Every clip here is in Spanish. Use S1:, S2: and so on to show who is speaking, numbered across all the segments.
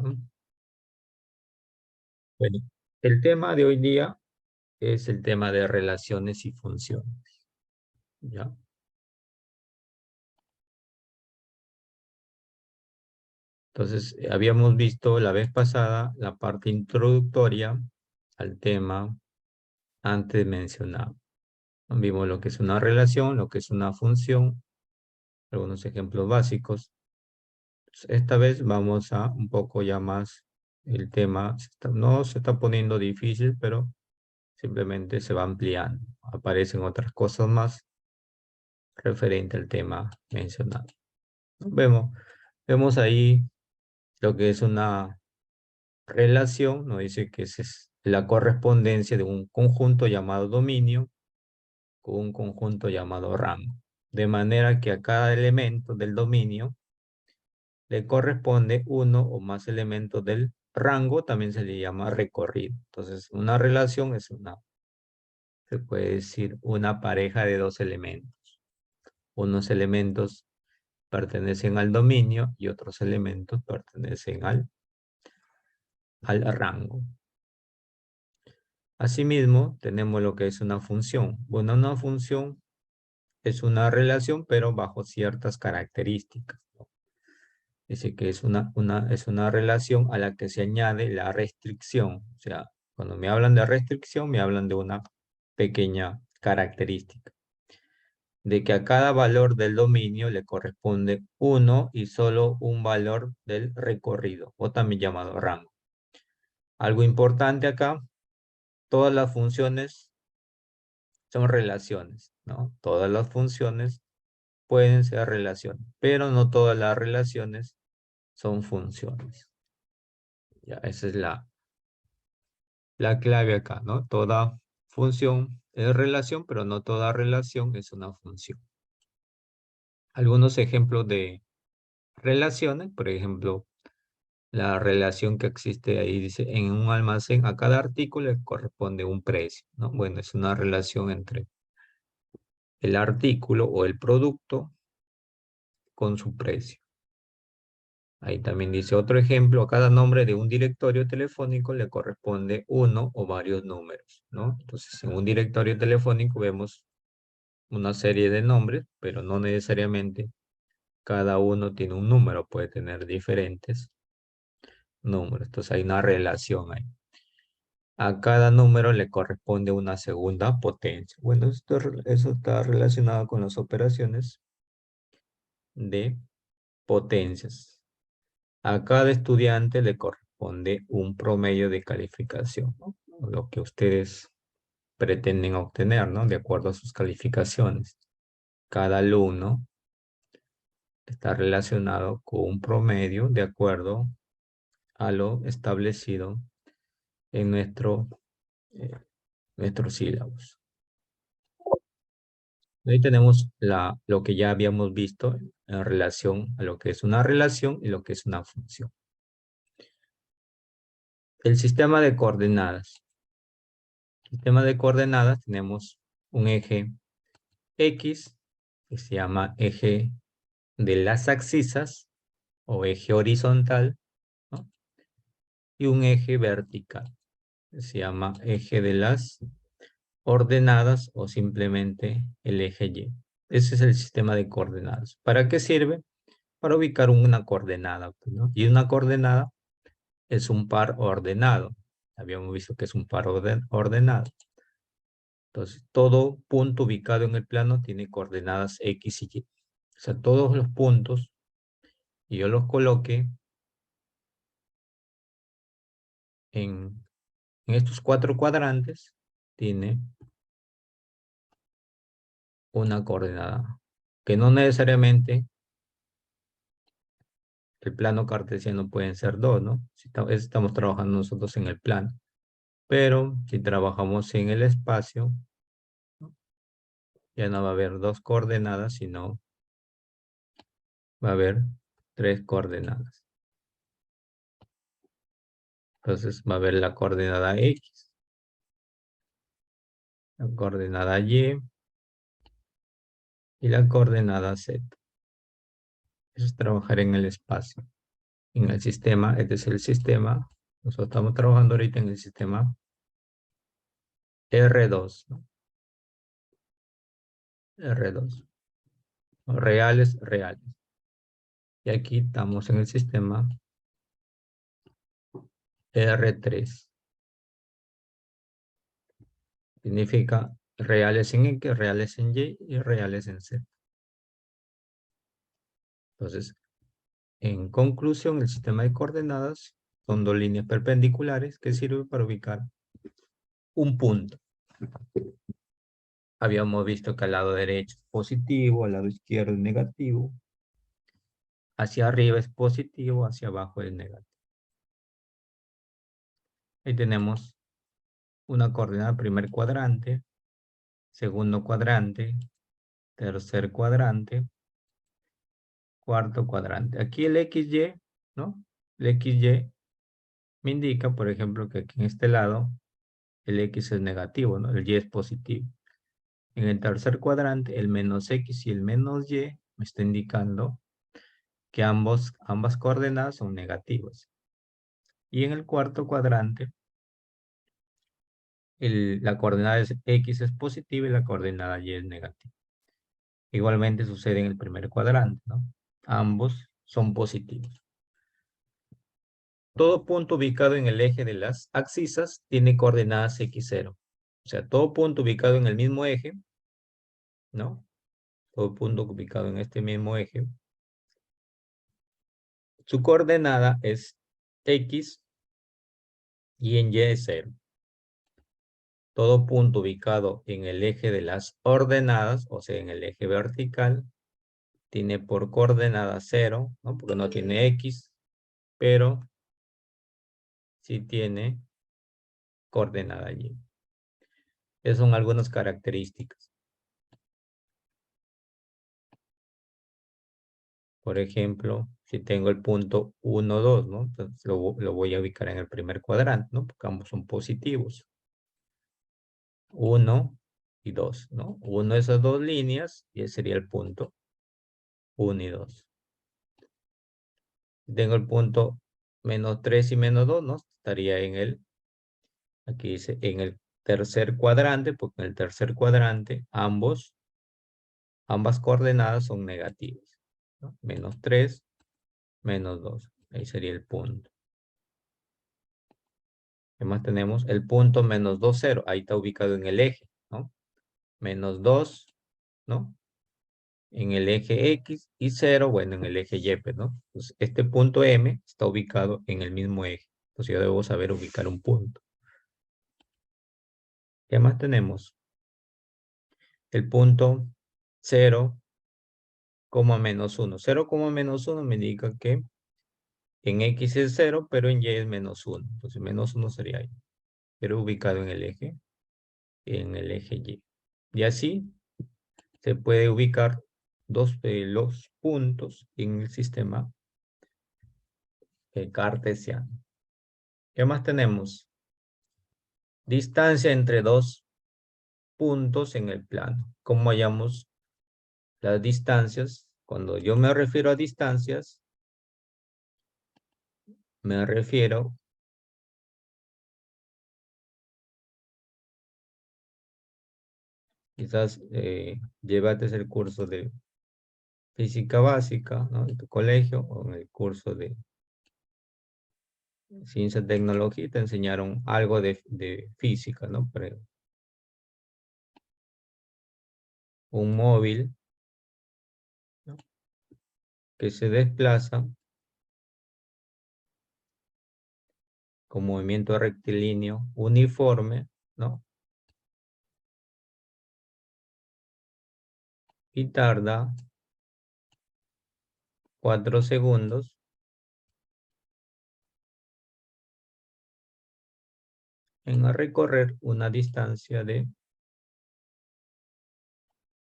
S1: ¿no? Bueno, el tema de hoy día es el tema de relaciones y funciones, ¿ya? Entonces, habíamos visto la vez pasada la parte introductoria al tema antes mencionado. Vimos lo que es una relación, lo que es una función, algunos ejemplos básicos. Esta vez vamos a un poco ya más el tema, no se está poniendo difícil, pero simplemente se va ampliando. Aparecen otras cosas más referente al tema mencionado. Vemos ahí lo que es una relación, nos dice que es la correspondencia de un conjunto llamado dominio con un conjunto llamado rango. De manera que a cada elemento del dominio le corresponde uno o más elementos del rango, también se le llama recorrido. Entonces, una relación es se puede decir, una pareja de dos elementos. Unos elementos pertenecen al dominio y otros elementos pertenecen al rango. Asimismo, tenemos lo que es una función. Bueno, una función es una relación, pero bajo ciertas características, ¿no? Dice que es una relación a la que se añade la restricción. O sea, cuando me hablan de restricción, me hablan de una pequeña característica. De que a cada valor del dominio le corresponde uno y solo un valor del recorrido, o también llamado rango. Algo importante acá, todas las funciones son relaciones, ¿no? Todas las funciones pueden ser relaciones, pero no todas las relaciones son funciones. Ya, esa es la clave acá, ¿no? Toda función es relación, pero no toda relación es una función. Algunos ejemplos de relaciones, por ejemplo, la relación que existe ahí dice, en un almacén a cada artículo le corresponde un precio, ¿no? Bueno, es una relación entre el artículo o el producto con su precio. Ahí también dice otro ejemplo, a cada nombre de un directorio telefónico le corresponde uno o varios números, ¿no? Entonces, en un directorio telefónico vemos una serie de nombres, pero no necesariamente cada uno tiene un número, puede tener diferentes números. Entonces, hay una relación ahí. A cada número le corresponde una segunda potencia. Bueno, eso está relacionado con las operaciones de potencias. A cada estudiante le corresponde un promedio de calificación, ¿no? Lo que ustedes pretenden obtener, ¿no? De acuerdo a sus calificaciones. Cada alumno está relacionado con un promedio de acuerdo a lo establecido en eh, nuestros sílabos. Ahí tenemos lo que ya habíamos visto en relación a lo que es una relación y lo que es una función. El sistema de coordenadas. Sistema de coordenadas tenemos un eje X, que se llama eje de las abscisas o eje horizontal, ¿no? Y un eje vertical, que se llama eje de las ordenadas o simplemente el eje Y. Ese es el sistema de coordenadas. ¿Para qué sirve? Para ubicar una coordenada, pues, ¿no? Y una coordenada es un par ordenado. Habíamos visto que es un par ordenado. Entonces, todo punto ubicado en el plano tiene coordenadas X y Y. O sea, todos los puntos, y yo los coloque en estos cuatro cuadrantes, tiene una coordenada. Que no necesariamente el plano cartesiano pueden ser dos, ¿no? Si estamos trabajando nosotros en el plano. Pero si trabajamos en el espacio, ¿no? Ya no va a haber dos coordenadas, sino va a haber tres coordenadas. Entonces va a haber la coordenada X, la coordenada Y y la coordenada Z. Eso es trabajar en el espacio. en el sistema, este es el sistema, nosotros estamos trabajando ahorita en el sistema R2, ¿no? R2, ¿no? Reales, reales. Y aquí estamos en el sistema R3. Significa reales en X, reales en Y y reales en Z. Entonces, en conclusión, el sistema de coordenadas son dos líneas perpendiculares que sirven para ubicar un punto. Habíamos visto que al lado derecho es positivo, al lado izquierdo es negativo. Hacia arriba es positivo, hacia abajo es negativo. Ahí tenemos una coordenada, primer cuadrante, segundo cuadrante, tercer cuadrante, cuarto cuadrante. Aquí el XY, ¿no? El XY me indica, por ejemplo, que aquí en este lado el X es negativo, ¿no? El Y es positivo. En el tercer cuadrante, el menos X y el menos Y me está indicando que ambas coordenadas son negativas. Y en el cuarto cuadrante, la coordenada X es positiva y la coordenada Y es negativa. Igualmente sucede en el primer cuadrante, ¿no? Ambos son positivos. Todo punto ubicado en el eje de las abscisas tiene coordenadas X0. O sea, todo punto ubicado en el mismo eje, ¿no? Todo punto ubicado en este mismo eje, su coordenada es X y en Y es 0. Todo punto ubicado en el eje de las ordenadas, o sea, en el eje vertical, tiene por coordenada 0, ¿no? Porque no tiene X, pero sí tiene coordenada Y. Esas son algunas características. Por ejemplo, si tengo el punto 1, 2, ¿no? Entonces lo voy a ubicar en el primer cuadrante, ¿no? Porque ambos son positivos. 1 y 2, ¿no? Uno de esas dos líneas y ese sería el punto 1 y 2. Tengo el punto menos 3 y menos 2, ¿no? Estaría en aquí dice, en el tercer cuadrante, porque en el tercer cuadrante ambas coordenadas son negativas, ¿no? Menos 3, menos 2. Ahí sería el punto. ¿Qué más tenemos? El punto menos 2, 0. Ahí está ubicado en el eje, ¿no? Menos 2, ¿no? En el eje X y 0, bueno, en el eje Y, pues, ¿no? Entonces, este punto M está ubicado en el mismo eje. Entonces, yo debo saber ubicar un punto. ¿Qué más tenemos? El punto 0, menos 1. 0, menos 1 me indica que en X es 0, pero en Y es menos 1. Entonces, menos 1 sería ahí. Pero ubicado en el eje Y. Y así se puede ubicar dos de los puntos en el sistema cartesiano. ¿Qué más tenemos? Distancia entre dos puntos en el plano. ¿Cómo hallamos las distancias? Cuando yo me refiero a distancias, me refiero quizás llévate el curso de física básica, ¿no? En tu colegio o en el curso de ciencia y tecnología te enseñaron algo de física, ¿no? Pero un móvil, ¿no? Que se desplaza con movimiento rectilíneo uniforme, ¿no? Y tarda 4 segundos en recorrer una distancia de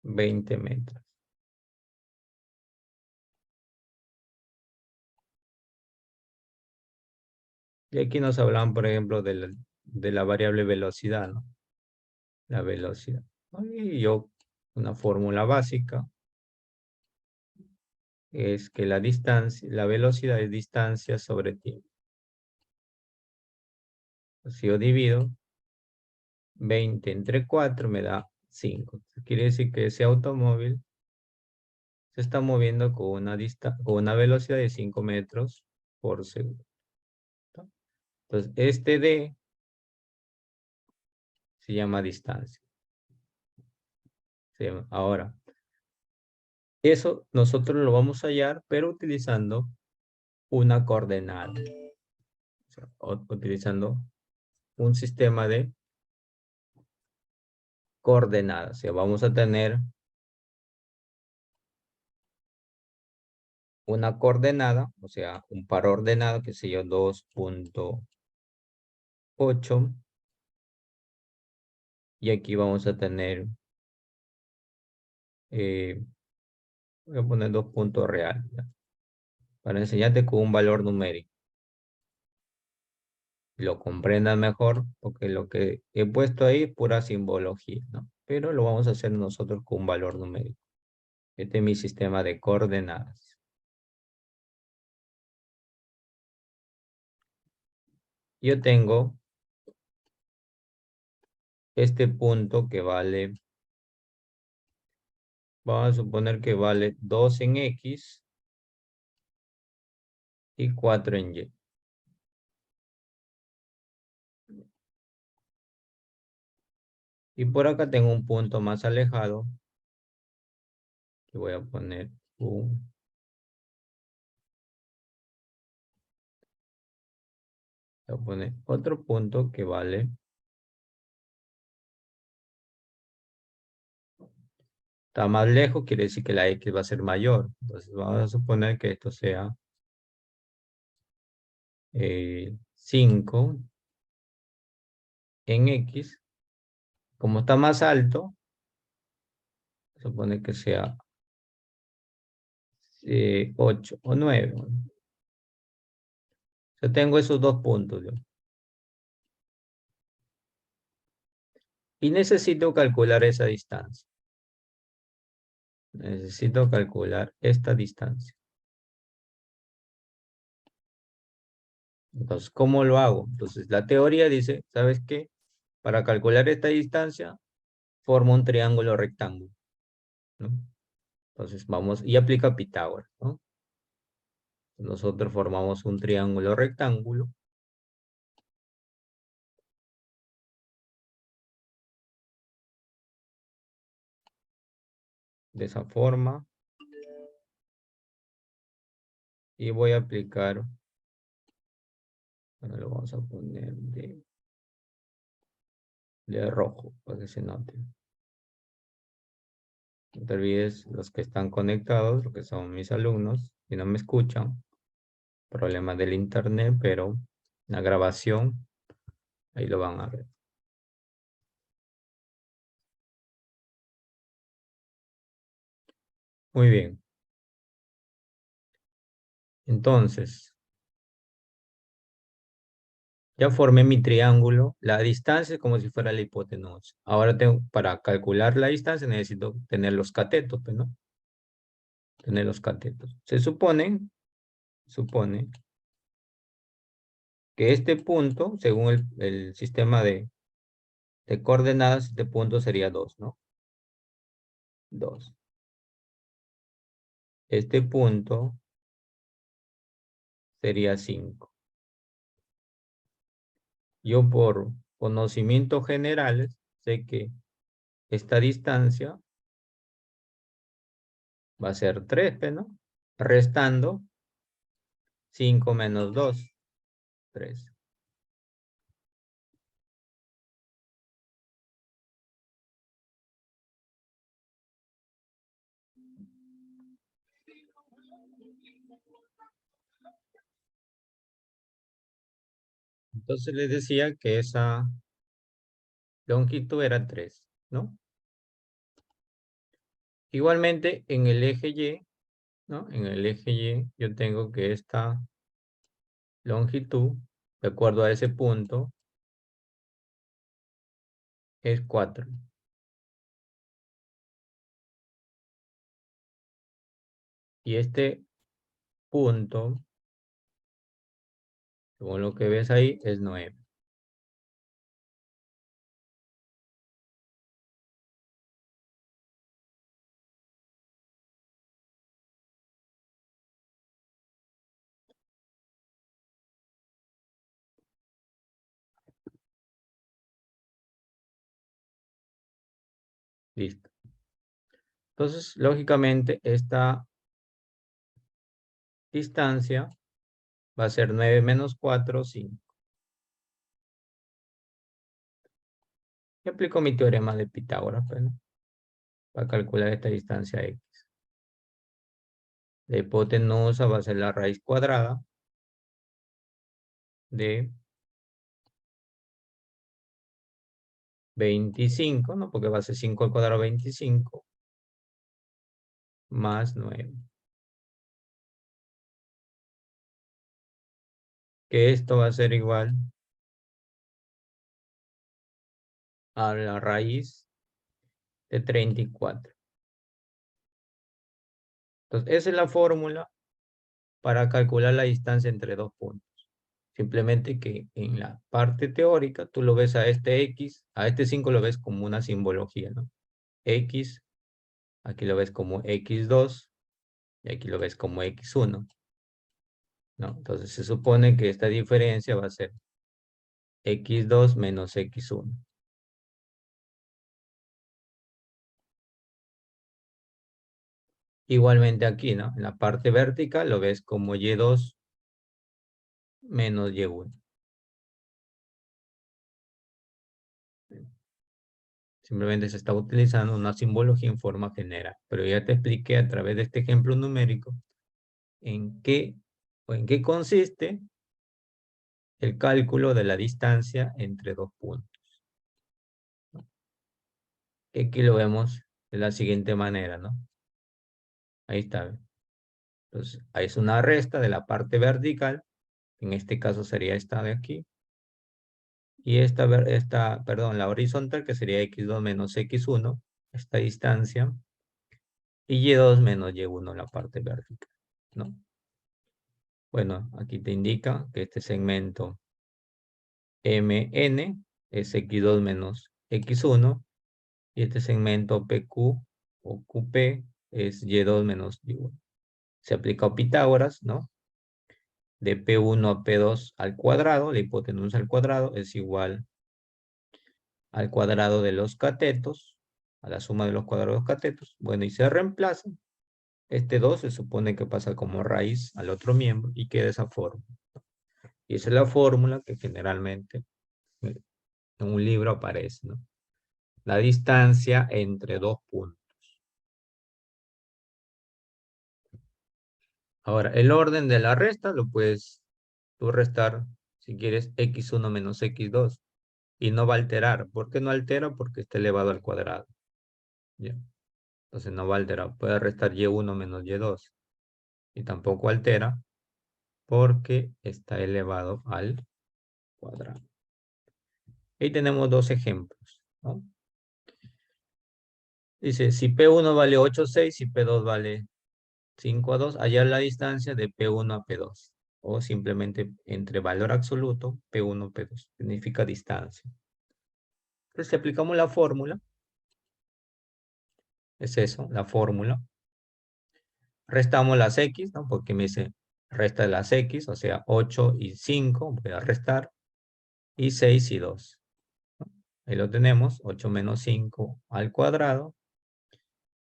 S1: 20 metros. Y aquí nos hablan, por ejemplo, de la variable velocidad, ¿no? La velocidad. Y yo, una fórmula básica, es que la distancia, la velocidad es distancia sobre tiempo. Si yo divido 20 entre 4 me da 5. Quiere decir que ese automóvil se está moviendo con una velocidad de 5 metros por segundo. Entonces, este D se llama distancia. Ahora, eso nosotros lo vamos a hallar, pero utilizando una coordenada. O sea, utilizando un sistema de coordenadas. O sea, vamos a tener una coordenada, o sea, un par ordenado, que sé yo, 2.8. Y aquí vamos a tener, voy a poner 2 puntos reales, ¿ya? Para enseñarte con un valor numérico. Lo comprendas mejor, porque lo que he puesto ahí es pura simbología, ¿no? Pero lo vamos a hacer nosotros con un valor numérico. Este es mi sistema de coordenadas. Yo tengo este punto que vale, vamos a suponer que vale 2 en X y 4 en Y. Y por acá tengo un punto más alejado, que voy a poner voy a poner otro punto que vale, está más lejos, quiere decir que la X va a ser mayor. Entonces vamos a suponer que esto sea 5 en X. Como está más alto, supone que sea 8 o 9. Yo tengo esos dos puntos, yo. Y necesito calcular esa distancia. Necesito calcular esta distancia. Entonces, ¿cómo lo hago? Entonces, la teoría dice, ¿sabes qué? Para calcular esta distancia, forma un triángulo rectángulo, ¿no? Entonces, vamos, y aplica Pitágoras, ¿no? Nosotros formamos un triángulo rectángulo. De esa forma. Y voy a aplicar, ahora lo vamos a poner de rojo, para que se note. No te olvides los que están conectados, los que son mis alumnos, si no me escuchan, problema del internet, pero la grabación, ahí lo van a ver. Muy bien. Entonces, ya formé mi triángulo. La distancia es como si fuera la hipotenusa. Ahora tengo, para calcular la distancia necesito tener los catetos, pues, ¿no? Tener los catetos. Se supone que este punto, según el sistema de coordenadas, este punto sería 2, ¿no? 2. Este punto sería 5. Yo por conocimientos generales sé que esta distancia va a ser 3, ¿no? Restando 5 menos 2, 3. Entonces les decía que esa longitud era 3, ¿no? Igualmente en el eje Y, ¿no? En el eje Y yo tengo que esta longitud, de acuerdo a ese punto, es 4. Y este punto, según lo que ves ahí, es 9. Listo. Entonces, lógicamente, esta distancia va a ser 9 menos 4, 5. Y aplico mi teorema de Pitágoras, pues, ¿no? Para calcular esta distancia x. La hipotenusa va a ser la raíz cuadrada de 25, ¿no? Porque va a ser 5 al cuadrado 25 más 9. Que esto va a ser igual a la raíz de 34. Entonces, esa es la fórmula para calcular la distancia entre dos puntos. Simplemente que en la parte teórica tú lo ves a este X, a este 5 lo ves como una simbología, ¿no? X, aquí lo ves como X2 y aquí lo ves como X1, ¿no? Entonces se supone que esta diferencia va a ser X2 menos X1. Igualmente aquí, ¿no? En la parte vertical lo ves como Y2 menos Y1. Simplemente se está utilizando una simbología en forma general. Pero ya te expliqué a través de este ejemplo numérico en qué o en qué consiste el cálculo de la distancia entre dos puntos. Y aquí lo vemos de la siguiente manera, ¿no? Ahí está. Entonces, ahí es una resta de la parte vertical. En este caso sería esta de aquí. Y perdón, la horizontal, que sería x2 menos x1, esta distancia. Y y2 menos y1 la parte vertical, ¿no? Bueno, aquí te indica que este segmento MN es x2 menos x1 y este segmento PQ o QP es y2 menos y1. Se aplica Pitágoras, ¿no? De P1 a P2 al cuadrado, la hipotenusa al cuadrado es igual al cuadrado de los catetos, a la suma de los cuadrados de los catetos. Bueno, y se reemplazan. Este 2 se supone que pasa como raíz al otro miembro y queda esa forma. Y esa es la fórmula que generalmente en un libro aparece, ¿no? La distancia entre dos puntos. Ahora, el orden de la resta lo puedes tú restar, si quieres, x1 menos x2. Y no va a alterar. ¿Por qué no altera? Porque está elevado al cuadrado. ¿Ya? Entonces no va a alterar. Puede restar y1 menos y2. Y tampoco altera porque está elevado al cuadrado. Ahí tenemos dos ejemplos, ¿no? Dice, si P1 vale 8,6 y P2 vale 5,2, hallar la distancia de P1 a P2. O simplemente entre valor absoluto, P1, P2. Significa distancia. Entonces, si aplicamos la fórmula, es eso, la fórmula. Restamos las X, ¿no? Porque me dice, resta las X, o sea, 8 y 5, voy a restar. Y 6 y 2. Ahí lo tenemos, 8 menos 5 al cuadrado,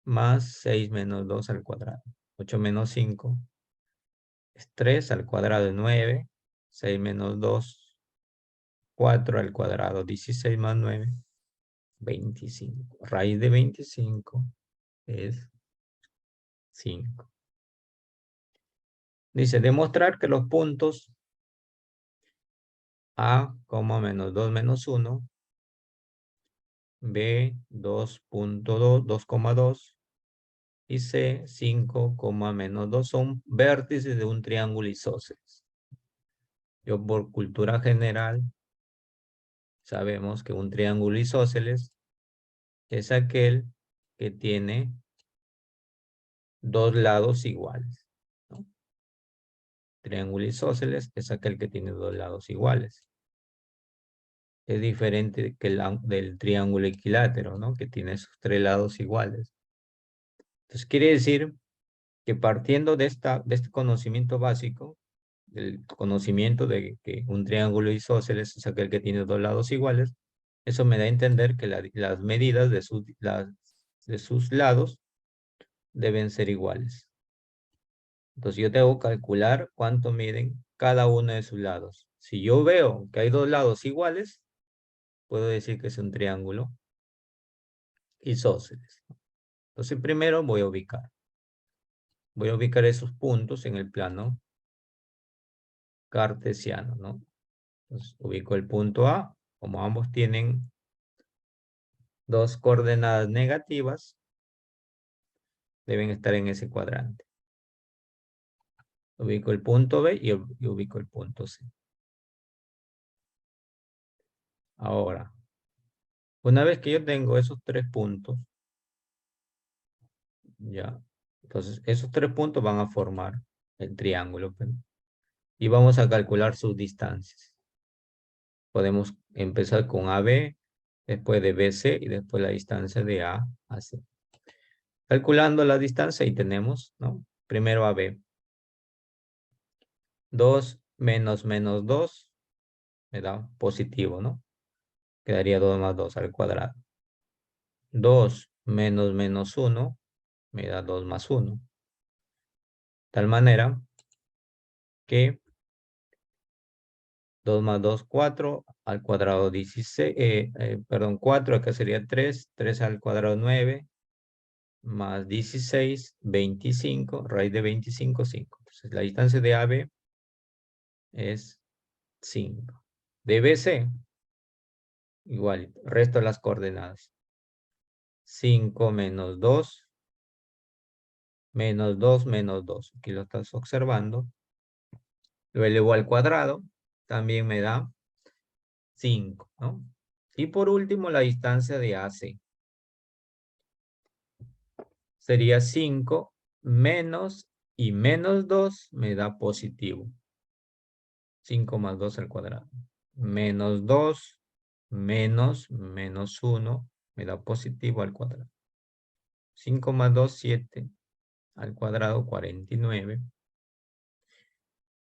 S1: más 6 menos 2 al cuadrado. 8 menos 5 es 3 al cuadrado es 9, 6 menos 2, 4 al cuadrado, 16 más 9, 25. Raíz de 25 es 5. Dice, demostrar que los puntos A, menos 2 menos 1, B, 2,2, 2,2 y C, 5, menos 2 son vértices de un triángulo isósceles. Yo por cultura general sabemos que un triángulo isósceles es aquel que tiene dos lados iguales, ¿no? Triángulo isósceles es aquel que tiene dos lados iguales. Es diferente que del triángulo equilátero, ¿no? Que tiene sus tres lados iguales. Entonces quiere decir que partiendo de este conocimiento básico, del conocimiento de que un triángulo isósceles es aquel que tiene dos lados iguales, eso me da a entender que las medidas de sus lados deben ser iguales. Entonces yo tengo que calcular cuánto miden cada uno de sus lados. Si yo veo que hay dos lados iguales, puedo decir que es un triángulo isósceles. Entonces primero voy a ubicar. Voy a ubicar esos puntos en el plano cartesiano, ¿no? Entonces ubico el punto A. Como ambos tienen dos coordenadas negativas, deben estar en ese cuadrante. Ubico el punto B y ubico el punto C. Ahora, una vez que yo tengo esos tres puntos, ya, entonces esos tres puntos van a formar el triángulo, pues, y vamos a calcular sus distancias. Podemos empezar con AB, después de BC y después la distancia de A a C. Calculando la distancia y tenemos, ¿no? Primero AB. 2 menos 2 me da positivo, ¿no? Quedaría 2 más 2 al cuadrado. 2 menos 1 me da 2 más 1. De tal manera que 2 más 2, 4, al cuadrado 16, perdón, 4, acá sería 3, 3 al cuadrado 9, más 16, 25, raíz de 25, 5. Entonces la distancia de AB es 5. De BC, igual, resto las coordenadas. 5 menos 2, menos 2, menos 2. Aquí lo estás observando. Lo elevo al cuadrado, también me da 5, ¿no? Y por último, la distancia de AC. Sería 5 menos y menos 2 me da positivo. 5 más 2 al cuadrado. Menos 2 menos 1 me da positivo al cuadrado. 5 más 2, 7 al cuadrado, 49.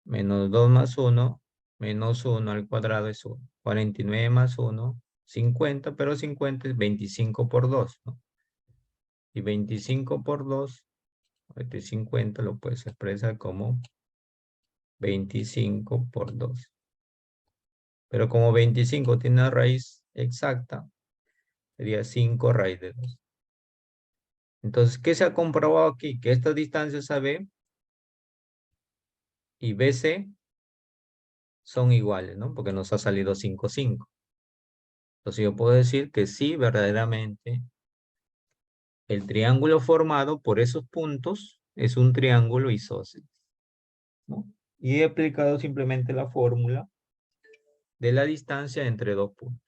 S1: Menos 2 más 1, menos 1 al cuadrado es 1. 49 más 1, 50, pero 50 es 25 por 2, ¿no? Y 25 por 2, este 50 lo puedes expresar como 25 por 2. Pero como 25 tiene una raíz exacta, sería 5 raíz de 2. Entonces, ¿qué se ha comprobado aquí? Que estas distancias AB y BC son iguales, ¿no? Porque nos ha salido 5, 5. Entonces yo puedo decir que sí, verdaderamente, el triángulo formado por esos puntos es un triángulo isósceles, ¿no? Y he aplicado simplemente la fórmula de la distancia entre dos puntos.